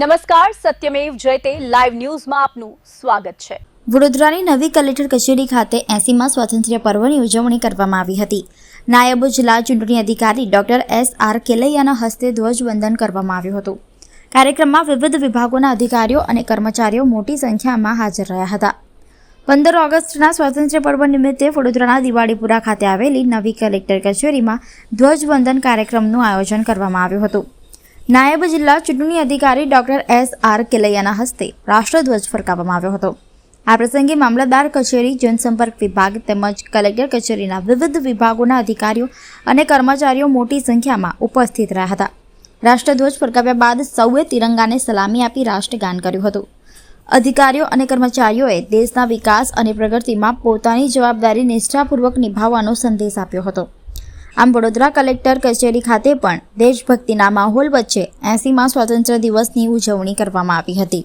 નમસ્કાર, સત્યમેવ જયતે લાઈવ ન્યૂઝમાં આપનું સ્વાગત છે। વડોદરાની નવી કલેક્ટર કચેરી ખાતે 80મા સ્વાતંત્ર્ય પર્વની ઉજવણી કરવામાં આવી હતી। નાયબ જિલ્લા ચૂંટણી અધિકારી ડોક્ટર S.R. કેલૈયાના હસ્તે ધ્વજવંદન કરવામાં આવ્યું હતું। કાર્યક્રમમાં વિવિધ વિભાગોના અધિકારીઓ અને કર્મચારીઓ મોટી સંખ્યામાં હાજર રહ્યા હતા। 15 ઓગસ્ટના સ્વાતંત્ર્ય પર્વ નિમિત્તે વડોદરાના દિવાળીપુરા ખાતે આવેલી નવી કલેક્ટર કચેરીમાં ધ્વજવંદન કાર્યક્રમનું આયોજન કરવામાં આવ્યું હતું। નાયબ જિલ્લા ચૂંટણી અધિકારી ડોક્ટર S.R. કેલૈયાના હસ્તે રાષ્ટ્રધ્વજ ફરકાવવામાં આવ્યો હતો। આ પ્રસંગે મામલતદાર કચેરી, જનસંપર્ક વિભાગ તેમજ કલેક્ટર કચેરીના વિવિધ વિભાગોના અધિકારીઓ અને કર્મચારીઓ મોટી સંખ્યામાં ઉપસ્થિત રહ્યા હતા। રાષ્ટ્રધ્વજ ફરકાવ્યા બાદ સૌએ તિરંગાને સલામી આપી રાષ્ટ્રગાન કર્યું હતું। અધિકારીઓ અને કર્મચારીઓએ દેશના વિકાસ અને પ્રગતિમાં પોતાની જવાબદારી નિષ્ઠાપૂર્વક નિભાવવાનો સંદેશ આપ્યો હતો। આમ વડોદરા કલેક્ટર કચેરી ખાતે પણ દેશભક્તિના માહોલ વચ્ચે 80મા સ્વાતંત્ર્ય દિવસની ઉજવણી કરવામાં આવી હતી।